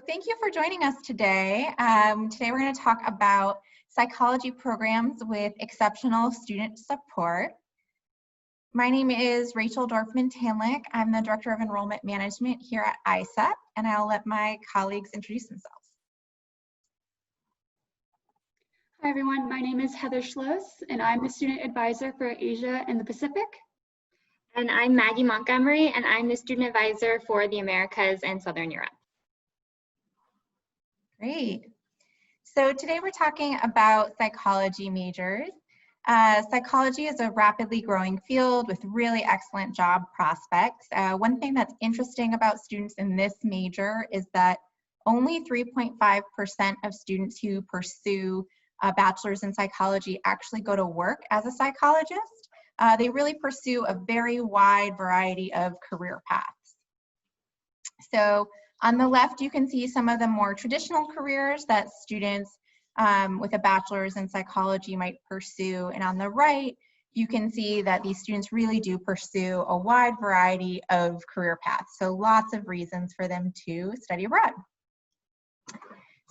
thank you for joining us today. Today we're going to talk about psychology programs with exceptional student support. My name is Rachel Dorfman-Tanlick. I'm the Director of Enrollment Management here at ISEP, and I'll let my colleagues introduce themselves. Hi everyone, my name is Heather Schloss, and I'm the Student Advisor for Asia and the Pacific. And I'm Maggie Montgomery, and I'm the Student Advisor for the Americas and Southern Europe. Great. So today we're talking about psychology majors. Psychology is a rapidly growing field with really excellent job prospects. One thing that's interesting about students in this major is that only 3.5% of students who pursue a bachelor's in psychology actually go to work as a psychologist. They really pursue a very wide variety of career paths. So on the left, you can see some of the more traditional careers that students with a bachelor's in psychology might pursue. And on the right, you can see that these students really do pursue a wide variety of career paths. So lots of reasons for them to study abroad.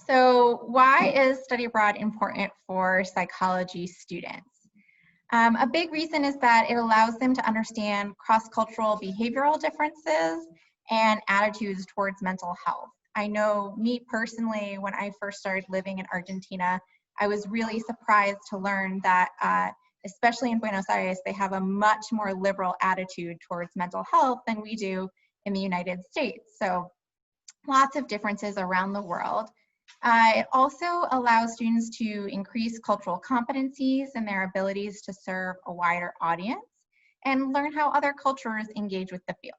So why is study abroad important for psychology students? A big reason is that it allows them to understand cross-cultural behavioral differences and attitudes towards mental health. I know me personally, when I first started living in Argentina, I was really surprised to learn that, especially in Buenos Aires, they have a much more liberal attitude towards mental health than we do in the United States. So lots of differences around the world. It also allows students to increase cultural competencies and their abilities to serve a wider audience and learn how other cultures engage with the field.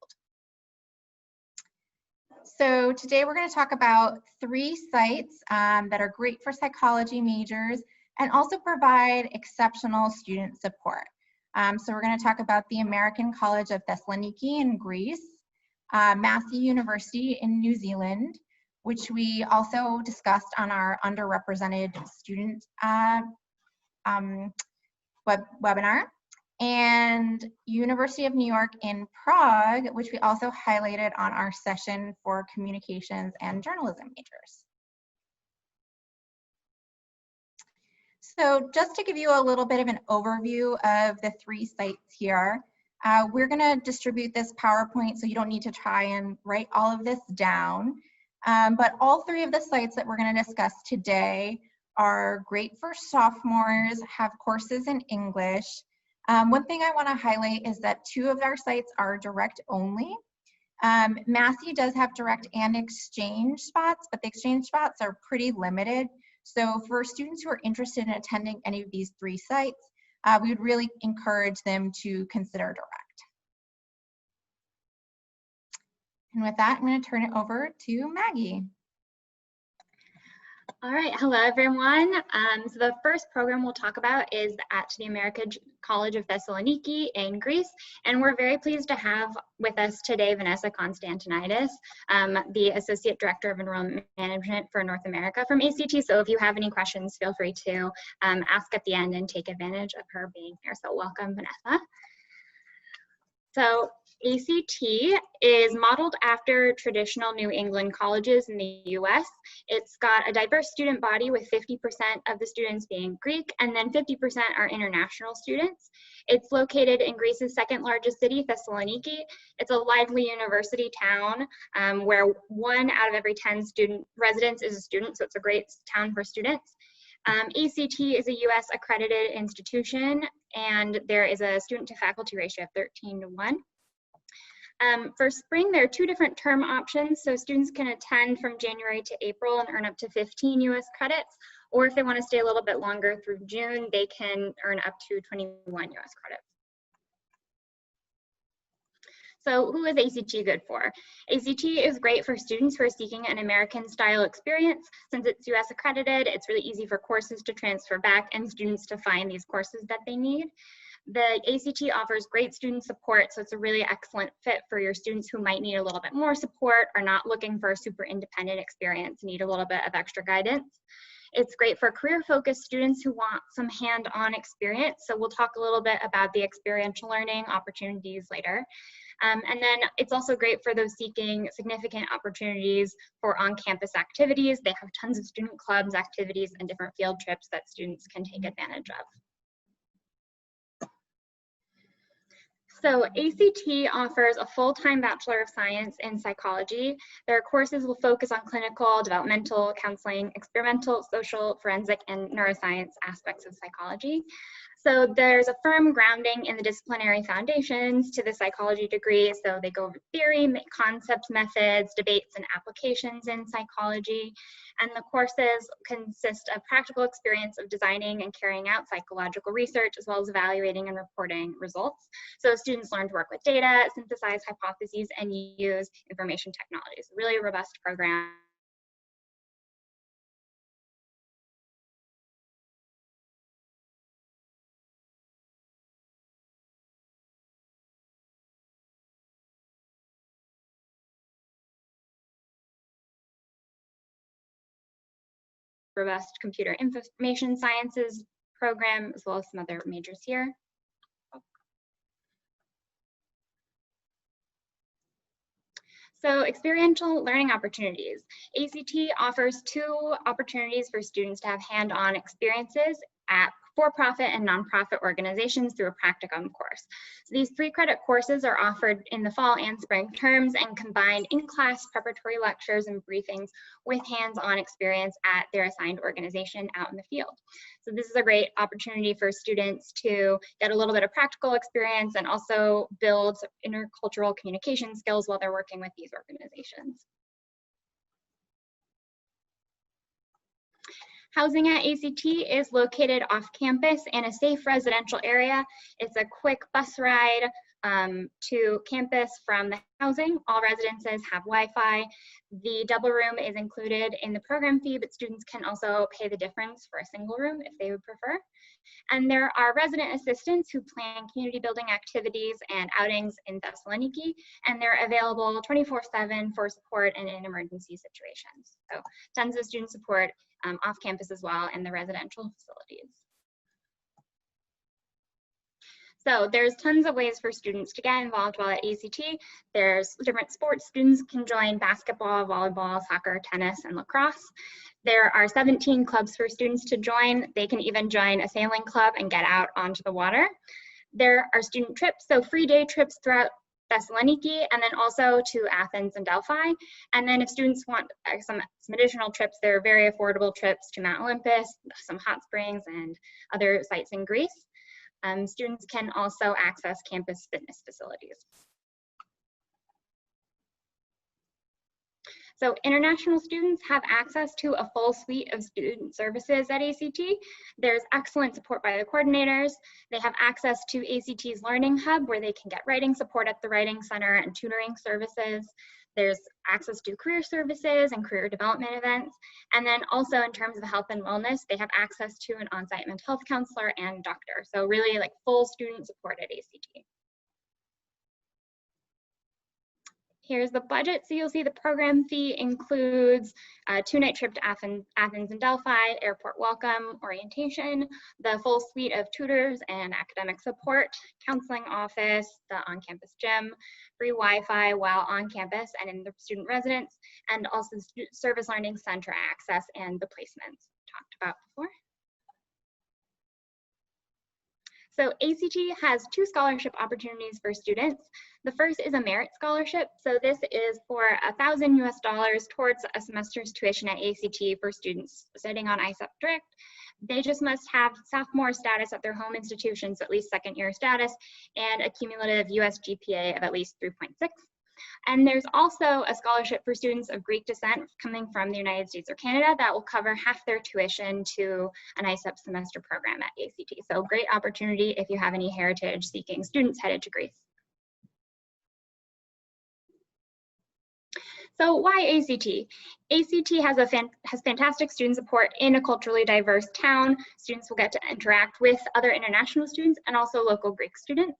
So today we're going to talk about 3 sites that are great for psychology majors and also provide exceptional student support. So we're going to talk about the American College of Thessaloniki in Greece, Massey University in New Zealand, which we also discussed on our underrepresented student webinar, and University of New York in Prague, which we also highlighted on our session for communications and journalism majors. So just to give you a little bit of an overview of the 3 sites here, we're gonna distribute this PowerPoint so you don't need to try and write all of this down. But all 3 of the sites that we're going to discuss today are great for sophomores, have courses in English. One thing I want to highlight is that 2 of our sites are direct only. Massey does have direct and exchange spots, but the exchange spots are pretty limited. So for students who are interested in attending any of these 3 sites, we would really encourage them to consider direct. And with that, I'm going to turn it over to Maggie. All right, hello everyone. So the first program we'll talk about is at the American College of Thessaloniki in Greece, and we're very pleased to have with us today Vanessa Constantinides, the Associate Director of Enrollment Management for North America from ACT. So if you have any questions, feel free to ask at the end and take advantage of her being here. So welcome, Vanessa. So ACT is modeled after traditional New England colleges in the US. It's got a diverse student body with 50% of the students being Greek, and then 50% are international students. It's located in Greece's 2nd largest city, Thessaloniki. It's a lively university town where 1 out of every 10 student residents is a student, so it's a great town for students. ACT is a US accredited institution, and there is a student to faculty ratio of 13:1. For spring, there are 2 different term options. So students can attend from January to April and earn up to 15 US credits, or if they want to stay a little bit longer through June, they can earn up to 21 US credits. So who is ACT good for? ACT is great for students who are seeking an American style experience. Since it's US accredited, it's really easy for courses to transfer back and students to find these courses that they need. The ACT offers great student support, so it's a really excellent fit for your students who might need a little bit more support, are not looking for a super independent experience, need a little bit of extra guidance. It's great for career-focused students who want some hand-on experience. So we'll talk a little bit about the experiential learning opportunities later. And then it's also great for those seeking significant opportunities for on-campus activities. They have tons of student clubs, activities, and different field trips that students can take advantage of. So ACT offers a full-time Bachelor of Science in Psychology. Their courses will focus on clinical, developmental, counseling, experimental, social, forensic, and neuroscience aspects of psychology. So there's a firm grounding in the disciplinary foundations to the psychology degree. So they go over theory, concepts, methods, debates, and applications in psychology. And the courses consist of practical experience of designing and carrying out psychological research, as well as evaluating and reporting results. So students learn to work with data, synthesize hypotheses, and use information technologies. Really robust program. Robust computer information sciences program, as well as some other majors here. So experiential learning opportunities. ACT offers 2 opportunities for students to have hand-on experiences at for-profit and nonprofit organizations through a practicum course. So these 3-credit courses are offered in the fall and spring terms and combine in-class preparatory lectures and briefings with hands-on experience at their assigned organization out in the field. So this is a great opportunity for students to get a little bit of practical experience and also build intercultural communication skills while they're working with these organizations. Housing at ACT is located off campus in a safe residential area. It's a quick bus ride to campus from the housing. All residences have Wi-Fi. The double room is included in the program fee, but students can also pay the difference for a single room if they would prefer. And there are resident assistants who plan community building activities and outings in Thessaloniki, and they're available 24/7 for support and in emergency situations. So tons of student support off campus as well in the residential facilities. So there's tons of ways for students to get involved while at ACT. There's different sports students can join: basketball, volleyball, soccer, tennis, and lacrosse. There are 17 clubs for students to join. They can even join a sailing club and get out onto the water. There are student trips, so free day trips throughout Thessaloniki, and then also to Athens and Delphi. And then if students want some additional trips, there are very affordable trips to Mount Olympus, some hot springs, and other sites in Greece. Students can also access campus fitness facilities. So international students have access to a full suite of student services at ACT. There's excellent support by the coordinators. They have access to ACT's Learning Hub, where they can get writing support at the Writing Center and tutoring services. There's access to career services and career development events. And then also in terms of health and wellness, they have access to an on-site mental health counselor and doctor. So really like full student support at ACT. Here's the budget. So you'll see the program fee includes a 2-night trip to Athens and Delphi, airport welcome, orientation, the full suite of tutors and academic support, counseling office, the on-campus gym, free Wi-Fi while on campus and in the student residence, and also service learning center access and the placements talked about before. So ACT has 2 scholarship opportunities for students. The first is a merit scholarship. So this is for $1,000 US towards a semester's tuition at ACT for students studying on ISEP Direct. They just must have sophomore status at their home institutions, at least 2nd-year status, and a cumulative US GPA of at least 3.6. And there's also a scholarship for students of Greek descent coming from the United States or Canada that will cover half their tuition to an ISEP semester program at ACT. So great opportunity if you have any heritage-seeking students headed to Greece. So why ACT? ACT has fantastic student support in a culturally diverse town. Students will get to interact with other international students and also local Greek students.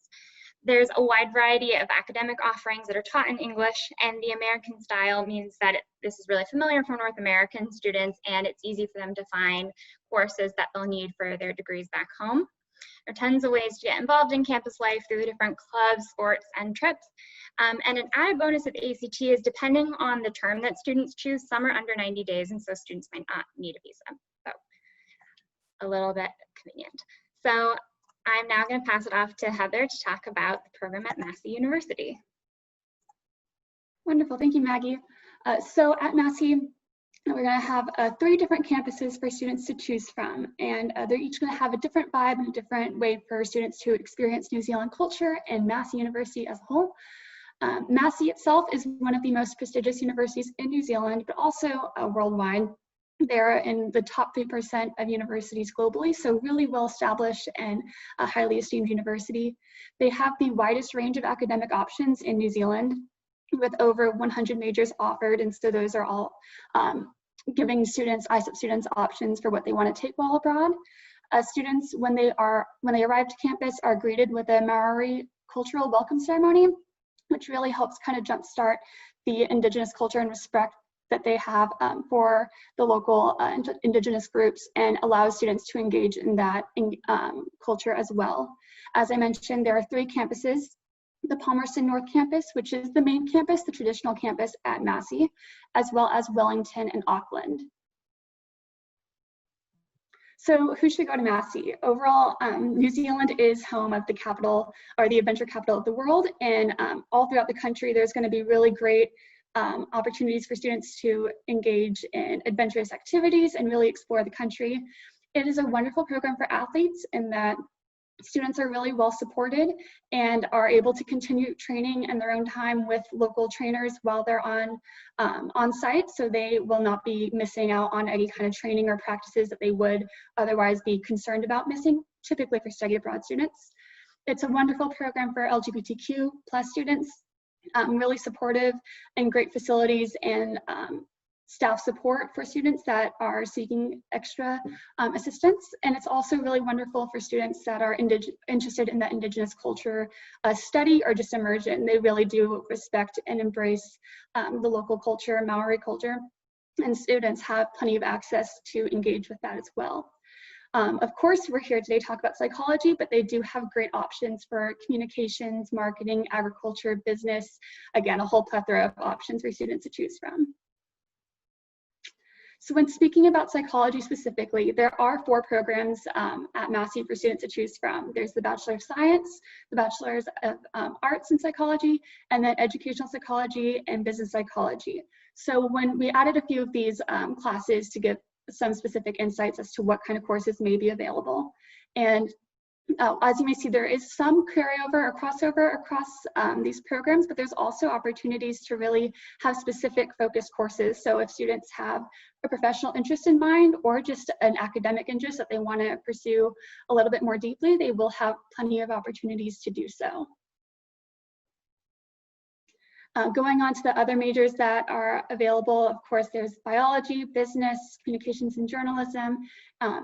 There's a wide variety of academic offerings that are taught in English, and the American style means that this is really familiar for North American students, and it's easy for them to find courses that they'll need for their degrees back home. There are tons of ways to get involved in campus life through different clubs, sports, and trips. And an added bonus of ACT is depending on the term that students choose, some are under 90 days, and so students might not need a visa. So a little bit convenient. So I'm now going to pass it off to Heather to talk about the program at Massey University. Wonderful, thank you, Maggie. So at Massey, we're going to have 3 different campuses for students to choose from, and they're each going to have a different vibe and a different way for students to experience New Zealand culture and Massey University as a whole. Massey itself is one of the most prestigious universities in New Zealand, but also worldwide. They're in the top 3% of universities globally, so really well established and a highly esteemed university. They have the widest range of academic options in New Zealand, with over 100 majors offered, and so those are all giving students, ISEP students, options for what they want to take while abroad. Students, when they arrive to campus, are greeted with a Maori cultural welcome ceremony, which really helps kind of jumpstart the Indigenous culture and respect that they have for the local Indigenous groups, and allows students to engage in that culture as well. As I mentioned, there are 3 campuses: the Palmerston North Campus, which is the main campus, the traditional campus at Massey, as well as Wellington and Auckland. So who should go to Massey? Overall, New Zealand is home of the capital, or the adventure capital of the world, and all throughout the country there's going to be really great opportunities for students to engage in adventurous activities and really explore the country. It is a wonderful program for athletes in that students are really well supported and are able to continue training in their own time with local trainers while they're on site, so they will not be missing out on any kind of training or practices that they would otherwise be concerned about missing, typically for study abroad students. It's a wonderful program for LGBTQ+ students, really supportive and great facilities and staff support for students that are seeking extra assistance. And it's also really wonderful for students that are interested in that Indigenous culture study or just immersion. They really do respect and embrace the local culture, Maori culture, and students have plenty of access to engage with that as well. Of course, we're here today to talk about psychology, but they do have great options for communications, marketing, agriculture, business. Again, a whole plethora of options for students to choose from. So when speaking about psychology specifically, there are 4 programs at Massey for students to choose from. There's the Bachelor of Science, the Bachelor's of Arts in Psychology, and then Educational Psychology and Business Psychology. So when we added a few of these classes to give some specific insights as to what kind of courses may be available. And as you may see, there is some carryover or crossover across these programs, but there's also opportunities to really have specific focused courses. So if students have a professional interest in mind or just an academic interest that they want to pursue a little bit more deeply, they will have plenty of opportunities to do so. Going on to the other majors that are available, of course, there's biology, business, communications and journalism,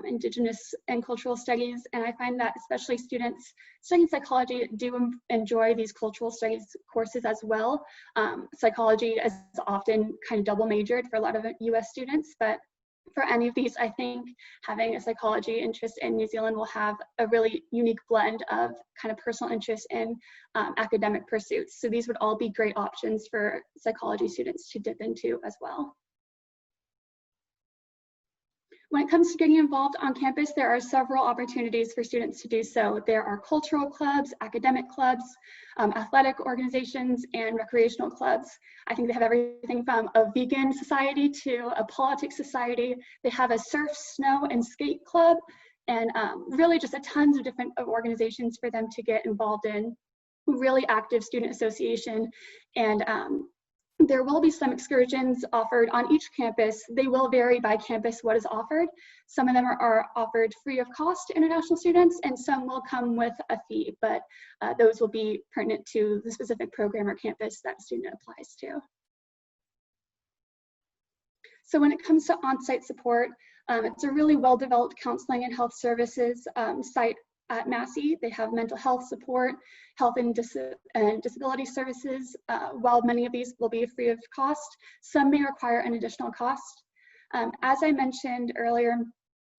Indigenous and cultural studies. And I find that especially students studying psychology do enjoy these cultural studies courses as well. Psychology is often kind of double majored for a lot of US students, but for any of these, I think having a psychology interest in New Zealand will have a really unique blend of kind of personal interest in academic pursuits. So these would all be great options for psychology students to dip into as well. When it comes to getting involved on campus, there are several opportunities for students to do so. There are cultural clubs, academic clubs, athletic organizations, and recreational clubs. I think they have everything from a vegan society to a politics society. They have a surf, snow, and skate club, and really just a tons of different organizations for them to get involved in. Really active student association, and there will be some excursions offered on each campus. They will vary by campus what is offered. Some of them are offered free of cost to international students, and some will come with a fee, but those will be pertinent to the specific program or campus that a student applies to. So when it comes to on-site support, it's a really well-developed counseling and health services site at Massey. They have mental health support, health and disability services. While many of these will be free of cost, some may require an additional cost. As I mentioned earlier,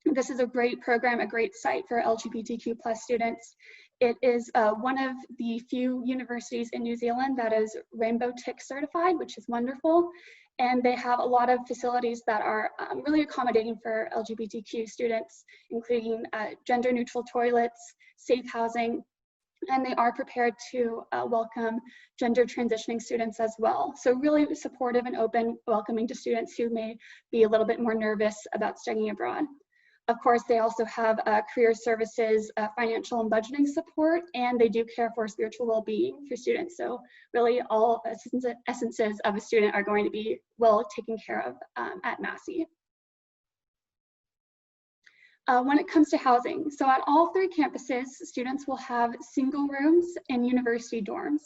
This is a great program, a great site for LGBTQ+ students. It is one of the few universities in New Zealand that is Rainbow Tick certified, which is wonderful. And they have a lot of facilities that are really accommodating for LGBTQ students, including gender neutral toilets, safe housing, and they are prepared to welcome gender transitioning students as well. So really supportive and open, welcoming to students who may be a little bit more nervous about studying abroad. Of course, they also have career services, financial and budgeting support, and they do care for spiritual well-being for students. So really all essences of a student are going to be well taken care of at Massey. When it comes to housing, so at all 3 campuses, students will have single rooms in university dorms.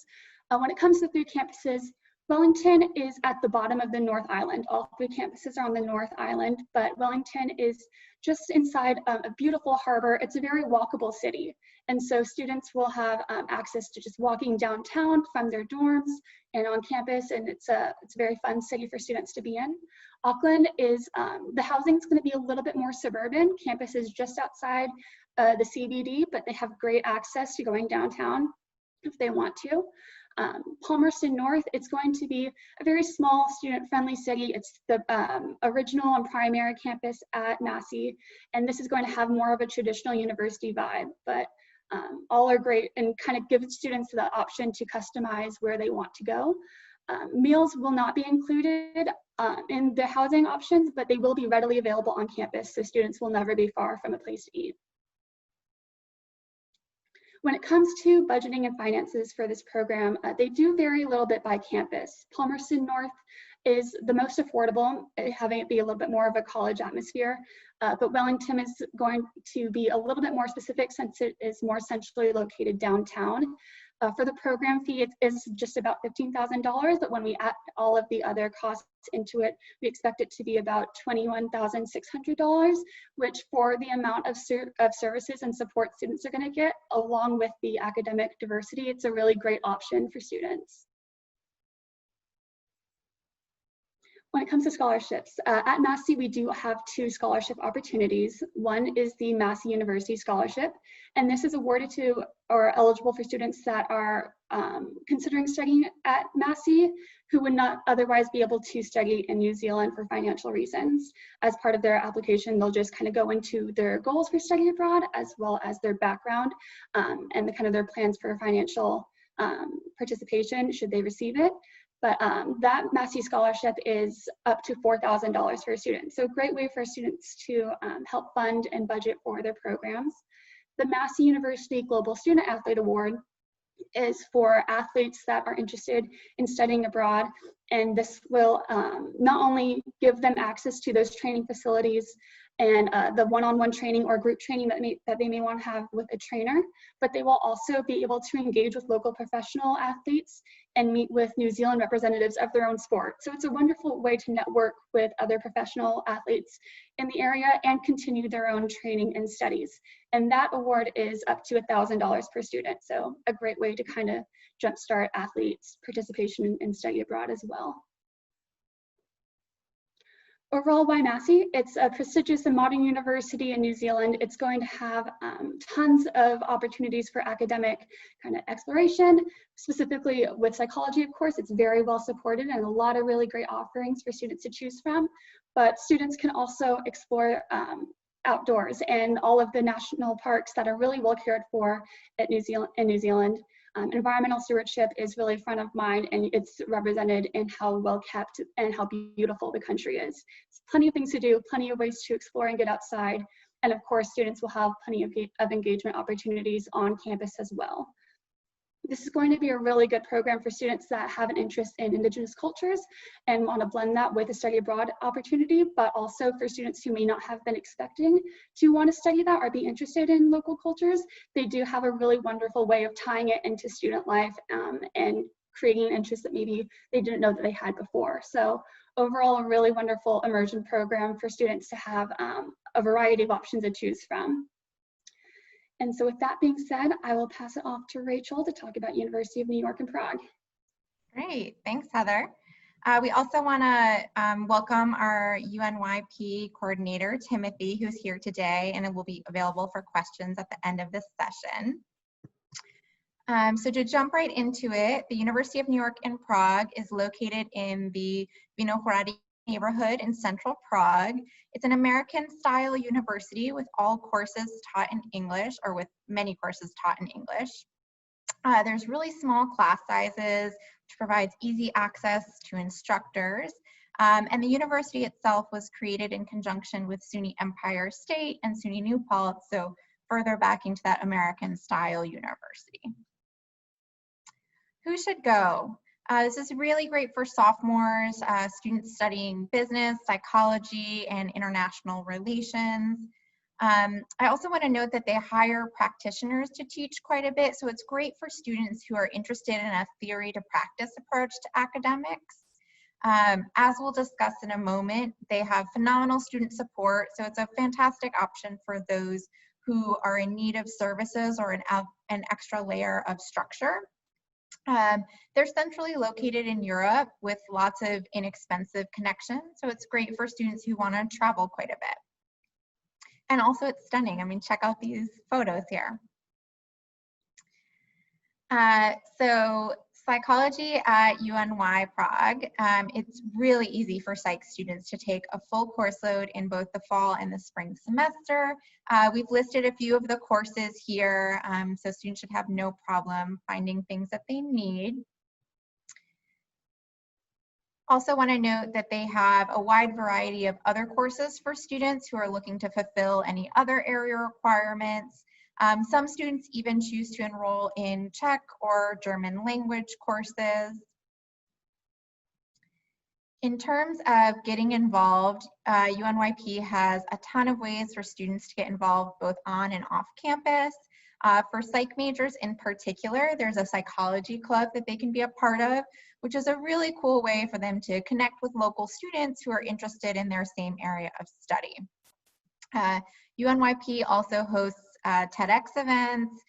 When it comes to 3 campuses, Wellington is at the bottom of the North Island. All 3 campuses are on the North Island, but Wellington is just inside a beautiful harbor. It's a very walkable city. And so students will have access to just walking downtown from their dorms and on campus, and it's a very fun city for students to be in. Auckland is, the housing is going to be a little bit more suburban. Campus is just outside the CBD, but they have great access to going downtown if they want to. Palmerston North, it's going to be a very small student-friendly city. It's the original and primary campus at Massey, and this is going to have more of a traditional university vibe, but all are great and kind of give students the option to customize where they want to go. Meals will not be included in the housing options, but they will be readily available on campus, so students will never be far from a place to eat. When it comes to budgeting and finances for this program, they do vary a little bit by campus. Palmerston North is the most affordable, having it be a little bit more of a college atmosphere, but Wellington is going to be a little bit more specific since it is more centrally located downtown. For the program fee, it is just about $15,000, but when we add all of the other costs into it, we expect it to be about $21,600, which for the amount of services and support students are going to get, along with the academic diversity, it's a really great option for students. When it comes to scholarships, at Massey, we do have 2 scholarship opportunities. One is the Massey University Scholarship, and this is awarded to or eligible for students that are considering studying at Massey who would not otherwise be able to study in New Zealand for financial reasons. As part of their application, they'll just kind of go into their goals for study abroad as well as their background and their plans for financial participation should they receive it. But that Massey scholarship is up to $4,000 for a student. So a great way for students to help fund and budget for their programs. The Massey University Global Student Athlete Award is for athletes that are interested in studying abroad. And this will not only give them access to those training facilities and the one-on-one training or group training that they may want to have with a trainer, but they will also be able to engage with local professional athletes and meet with New Zealand representatives of their own sport. So it's a wonderful way to network with other professional athletes in the area and continue their own training and studies. And that award is up to $1,000 per student. So a great way to kind of jumpstart athletes' participation in study abroad as well. Overall, why Massey? It's a prestigious and modern university in New Zealand. It's going to have tons of opportunities for academic kind of exploration, specifically with psychology, of course. It's very well supported and a lot of really great offerings for students to choose from. But students can also explore outdoors and all of the national parks that are really well cared for in New Zealand. Environmental stewardship is really front of mind, and it's represented in how well kept and how beautiful the country is. It's plenty of things to do, plenty of ways to explore and get outside. And of course, students will have plenty of engagement opportunities on campus as well. This is going to be a really good program for students that have an interest in Indigenous cultures and want to blend that with a study abroad opportunity, but also for students who may not have been expecting to want to study that or be interested in local cultures. They do have a really wonderful way of tying it into student life and creating an interest that maybe they didn't know that they had before. So overall, a really wonderful immersion program for students to have a variety of options to choose from. And so with that being said, I will pass it off to Rachel to talk about University of New York in Prague. Great, thanks, Heather. We also want to welcome our UNYP coordinator, Timothy, who's here today, and it will be available for questions at the end of this session. So to jump right into it, the University of New York in Prague is located in the Vinohrady neighborhood in central Prague. It's an American-style university with all courses taught in English, or with many courses taught in English. There's really small class sizes, which provides easy access to instructors. And the university itself was created in conjunction with SUNY Empire State and SUNY New Paltz, so further back into that American-style university. Who should go? This is really great for sophomores, students studying business, psychology, and international relations. I also want to note that they hire practitioners to teach quite a bit, so it's great for students who are interested in a theory to practice approach to academics. As we'll discuss in a moment, they have phenomenal student support, so it's a fantastic option for those who are in need of services or an extra layer of structure. They're centrally located in Europe with lots of inexpensive connections, so it's great for students who want to travel quite a bit. And also it's stunning. I mean, check out these photos here. So psychology at UNY Prague, it's really easy for psych students to take a full course load in both the fall and the spring semester. We've listed a few of the courses here, so students should have no problem finding things that they need. Also want to note that they have a wide variety of other courses for students who are looking to fulfill any other area requirements. Some students even choose to enroll in Czech or German language courses. In terms of getting involved, UNYP has a ton of ways for students to get involved both on and off campus. For psych majors in particular, there's a psychology club that they can be a part of, which is a really cool way for them to connect with local students who are interested in their same area of study. UNYP also hosts TEDx events,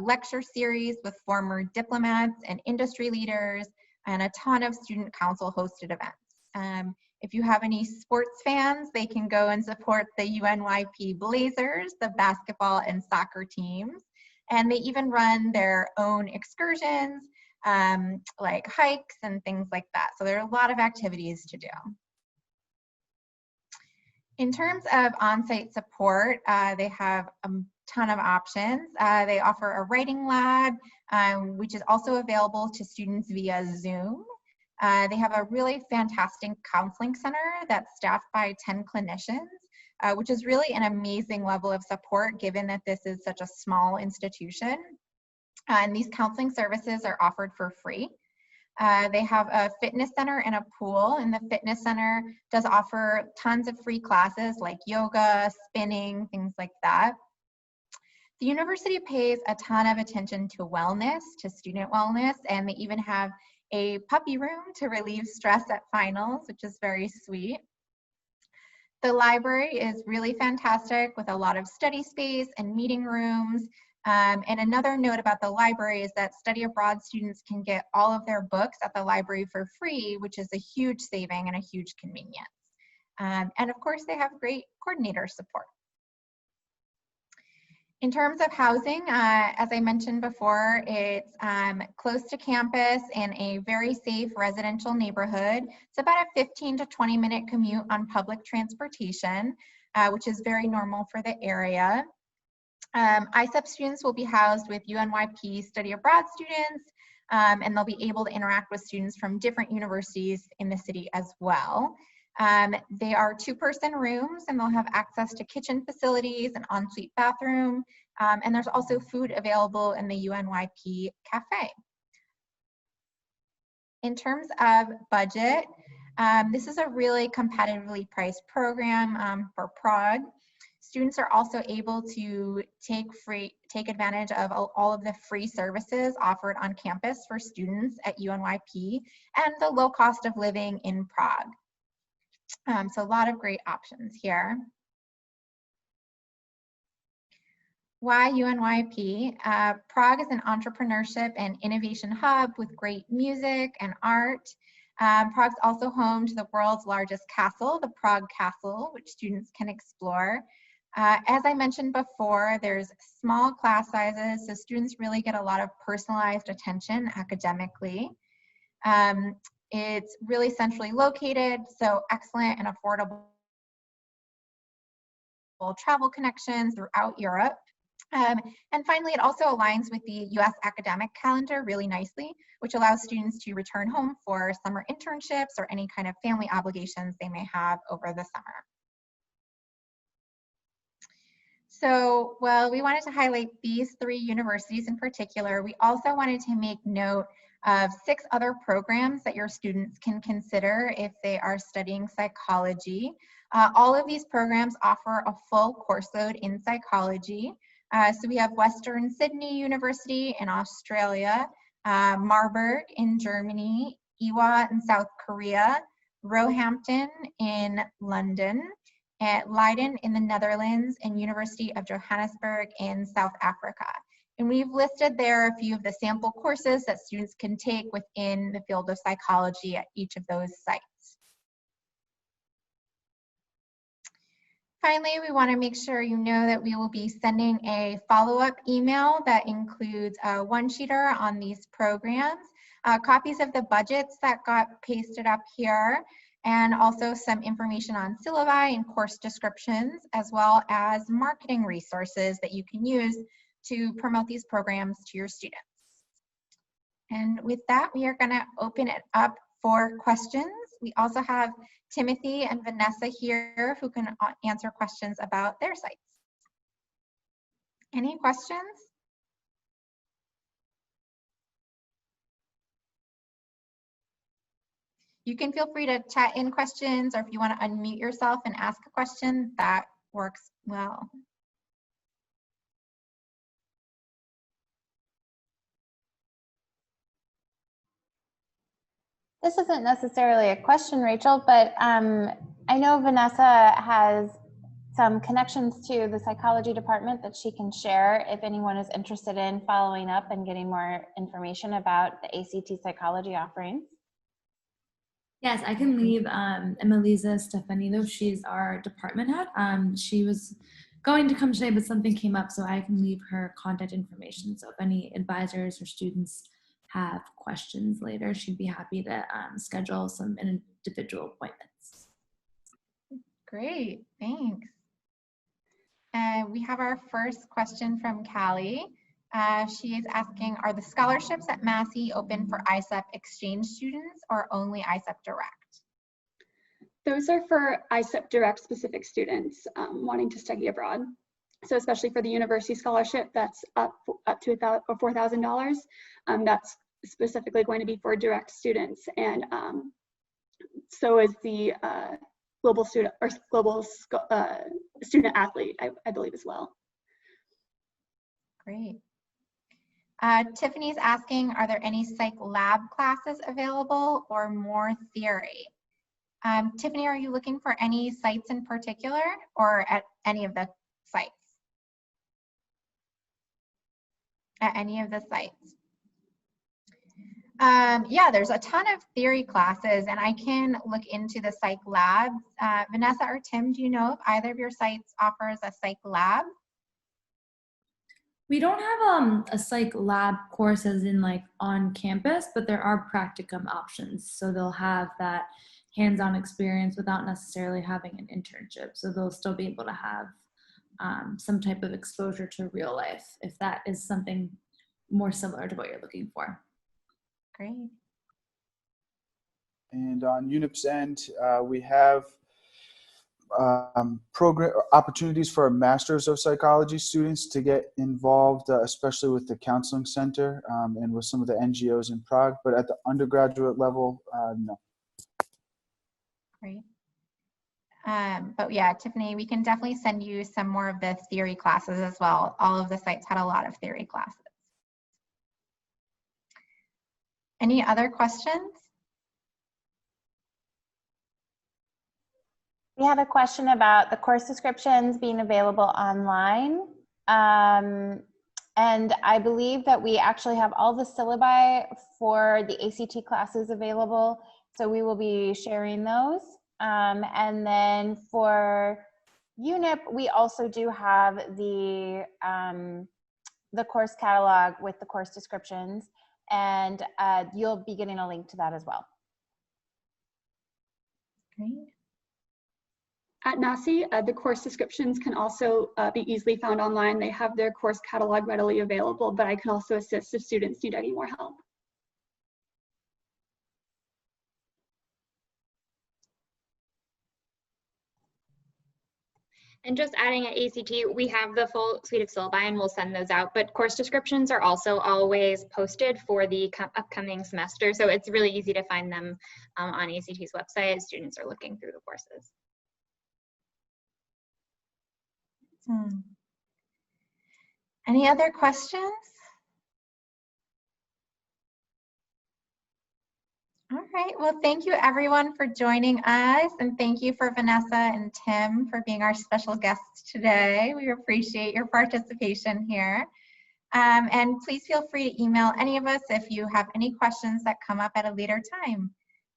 lecture series with former diplomats and industry leaders, and a ton of student council hosted events. If you have any sports fans, they can go and support the UNYP Blazers, the basketball and soccer teams. And they even run their own excursions, like hikes and things like that. So there are a lot of activities to do. In terms of on-site support, they have a ton of options. They offer a writing lab, which is also available to students via Zoom. They have a really fantastic counseling center that's staffed by 10 clinicians, which is really an amazing level of support given that this is such a small institution. And these counseling services are offered for free. They have a fitness center and a pool, and the fitness center does offer tons of free classes like yoga, spinning, things like that. The university pays a ton of attention to wellness, to student wellness, and they even have a puppy room to relieve stress at finals, which is very sweet. The library is really fantastic with a lot of study space and meeting rooms. And another note about the library is that study abroad students can get all of their books at the library for free, which is a huge saving and a huge convenience. And of course, they have great coordinator support. In terms of housing, as I mentioned before, it's close to campus in a very safe residential neighborhood. It's about a 15 to 20-minute commute on public transportation, which is very normal for the area. ISEP students will be housed with UNYP study abroad students, and they'll be able to interact with students from different universities in the city as well. They are 2-person rooms, and they'll have access to kitchen facilities and ensuite bathroom, and there's also food available in the UNYP cafe. In terms of budget, this is a really competitively priced program for Prague. Students are also able to take advantage of all of the free services offered on campus for students at UNYP and the low cost of living in Prague. So a lot of great options here. Why UNYP? Prague is an entrepreneurship and innovation hub with great music and art. Prague's also home to the world's largest castle, the Prague Castle, which students can explore. As I mentioned before, there's small class sizes, so students really get a lot of personalized attention academically. It's really centrally located, so excellent and affordable travel connections throughout Europe. And finally, it also aligns with the US academic calendar really nicely, which allows students to return home for summer internships or any kind of family obligations they may have over the summer. So, well, we wanted to highlight these 3 universities in particular. We also wanted to make note of 6 other programs that your students can consider if they are studying psychology. All of these programs offer a full course load in psychology. So we have Western Sydney University in Australia, Marburg in Germany, Ewha in South Korea, Roehampton in London, at Leiden in the Netherlands, and University of Johannesburg in South Africa. And we've listed there a few of the sample courses that students can take within the field of psychology at each of those sites. Finally, we want to make sure you know that we will be sending a follow-up email that includes a one-sheeter on these programs, copies of the budgets that got pasted up here, and also some information on syllabi and course descriptions, as well as marketing resources that you can use to promote these programs to your students. And with that, we are going to open it up for questions. We also have Timothy and Vanessa here who can answer questions about their sites. Any questions? You can feel free to chat in questions, or if you want to unmute yourself and ask a question, that works well. This isn't necessarily a question, Rachel, but I know Vanessa has some connections to the psychology department that she can share if anyone is interested in following up and getting more information about the ACT psychology offerings. Yes, I can leave Emelisa Stefanito. She's our department head. She was going to come today, but something came up, so I can leave her contact information. So if any advisors or students have questions later, she'd be happy to schedule some individual appointments. Great, thanks. We have our first question from Callie. She is asking, are the scholarships at Massey open for ISEP exchange students or only ISEP Direct? Those are for ISEP Direct specific students wanting to study abroad. So especially for the university scholarship, that's up to $4,000. That's specifically going to be for direct students, and so is the global student or global student athlete, I believe, as well. Great. Tiffany's asking, are there any psych lab classes available or more theory? Tiffany, are you looking for any sites in particular or at any of the sites? At any of the sites? Yeah, there's a ton of theory classes, and I can look into the psych labs. Vanessa or Tim, do you know if either of your sites offers a psych lab? We don't have a psych lab course as in like on campus, but there are practicum options. So they'll have that hands-on experience without necessarily having an internship. So they'll still be able to have some type of exposure to real life, if that is something more similar to what you're looking for. Great. And on UNIP's end, we have program opportunities for Masters of Psychology students to get involved, especially with the Counseling Center and with some of the NGOs in Prague. But at the undergraduate level, no. Great. But yeah, Tiffany, we can definitely send you some more of the theory classes as well. All of the sites had a lot of theory classes. Any other questions? We have a question about the course descriptions being available online. And I believe that we actually have all the syllabi for the ACT classes available. So we will be sharing those. And then for UNIP, we also do have the course catalog with the course descriptions, and you'll be getting a link to that as well. Great. At Massey, the course descriptions can also be easily found online. They have their course catalog readily available, but I can also assist if students need any more help. And just adding at ACT, we have the full suite of syllabi and we'll send those out, but course descriptions are also always posted for the upcoming semester. So it's really easy to find them on ACT's website as students are looking through the courses. Any other questions? All right, well, thank you everyone for joining us, and thank you for Vanessa and Tim for being our special guests today. We appreciate your participation here. And please feel free to email any of us if you have any questions that come up at a later time.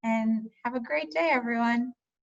And have a great day, everyone.